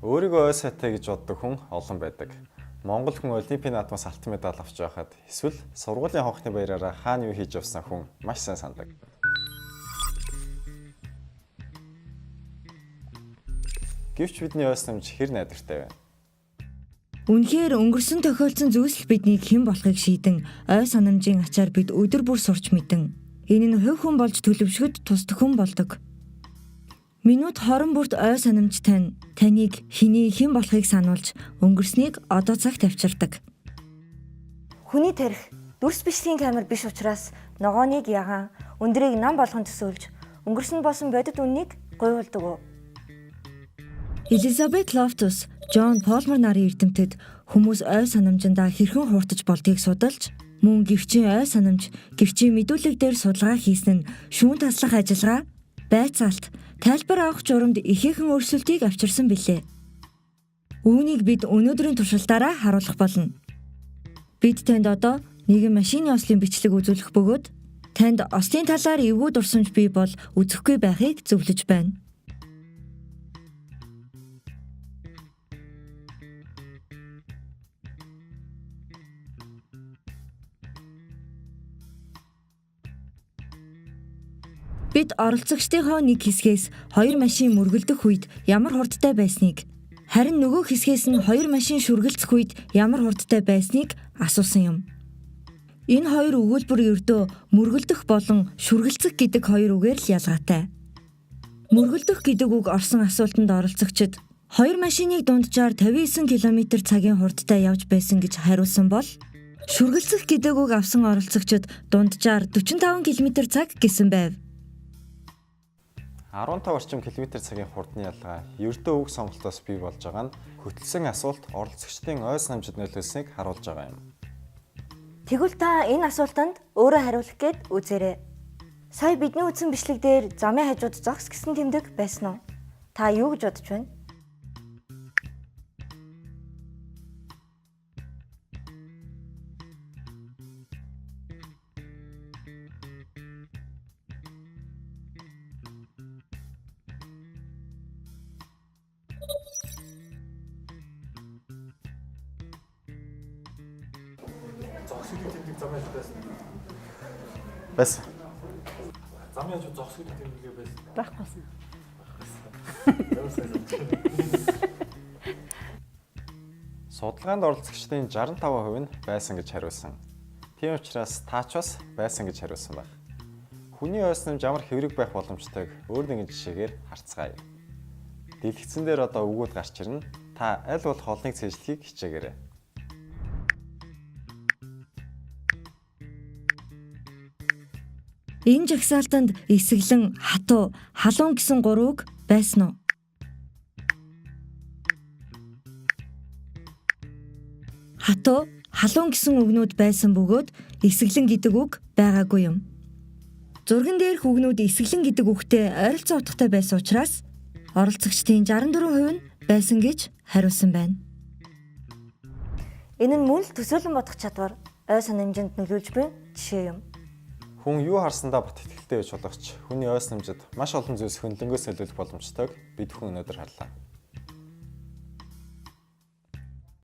Өөрийгөө ой сайтай гэж боддог хүн олон байдаг. Монгол хүн Олимпийн наадмаас алтан медаль авч байхад эсвэл сургуулийн хонхны баяраараа хаана юу хийж явсан хүн маш сайн сандаг. Гэвч бидний ойс намж хэр найдвартай байна. Үнэхээр өнгөрсөн тохиолдсон зүйлс биднийг хэн болохыг шийдэн ой санамжийн ачаар бид өдөр бүр сурч мэдэн. Энэ нь хувь хүн болж төлөвшөхөд тусдаг хүн болдог. Минут хорон бүрт ой санамж таныг хэний хэн болохыг сануулж өнгөрснийг одоо цагт авчирдаг. Хүний тарих дүрс бичлэгийн камер биш учраас ногооныг ягаан өндрийг нам болгон төсөөлж өнгөрсөн босон бодит үннийг гуйвалдаг уу? Элизабет Лофтус, Джон Полмер нарын эрдэмтэд хүмүүс ой санамжиндаа хэрхэн хууртаж болдгийг судалж, мөн гэрчийн ой санамж, гэрчийн мэдүүлэг дээр судалгаа хийсэн нь шүүн таслах ажиллагаа, байцаалт, тайлбар авах журамд ихээхэн өөрчлөлтийг авчирсан билээ. Үүнийг бид өнөөдрийн туршилтаараа харуулах болно. Бид танд одоо нэгэн машины ослын бичлэг үзүүлэх бөгөөд танд ослын талаар эвгүй дурсамж бий бол үзэхгүй байхыг зөвлөж байна. Бид оролцогчдынхоо нэг хэсгээс хоёр машин мөргөлдөх үед ямар хурдтай байсныг, харин нөгөө хэсгээс нь хоёр машин шүргэлцэх үед ямар хурдтай байсныг асуусан юм. Энэ хоёр өгүүлбэр ердөө мөргөлдөх болон шүргэлцэх гэдэг хоёр үгээр л ялгаатай. Мөргөлдөх гэдэг үг орсон асуултанд оролцогчид хоёр машиныг дунджаар 59 км/цагийн хурдтай явж байсан гэж хариулсан бол шүргэлцэх гэдэг үг авсан оролцогчид дунджаар 45 км/цаг гэсэн байв. 15 орчим км/цагийн хурдны ялгаа ердөө үг сонголтоос бий болж байгаа нь хөтлсөн асуулт оролцогчдын ой санамжид нөлөөлснийг харуулж байгаа юм. Тэгвэл та энэ асуултанд өөрөө хариулах гээд үзээрэй. Сая бидний үзсэн бичлэг дээр замын хажууд зогс гэсэн тэмдэг байсан уу? Та юу гэж бодож байна? Зогс гэдэг тэмдэг замын хажууд байсан. Байсан. Замын хажууд зогс гэдэг тэмдэглээ байсан. Байхгүйсэн. Судалгаанд оролцогчдын 65% нь байсан гэж хариулсан. Тийм учраас та ч бас байсан гэж хариулсан байх. Хүний ой санамж ямар хэврэг байх боломжтойг өөр нэгэн жишээгээр харцгаая. Дэлгэцэн дээр одоо өгөөд гарч ирнэ. Та аль болох олныг цээжлэхийг хичээгээрэй. Энэ жагсаалтанд эсэглэн хатуу, халуун гэсэн гурвыг байсан уу? Хатуу, халуун гэсэн үгнүүд байсан бөгөөд эсэглэн гэдэг үг байгаагүй юм. Зурган дээрх үгнүүд эсэглэн гэдэг үгтэй ойролцоо утгатай байсан учраас оролцогчдын 64% нь байсан гэж хариулсан байна. Энэ нь мөн л төсөөлөн бодох чадвар ой санамжинд нөлөөлж буй жишээ юм. Хүн юу харсандаа бат итгэлтэй байж болох ч хүний ой санамжид маш олон зүйлс хөндлөнгөөс нөлөөлөх боломжтойг бид хүн өнөөдөр харлаа.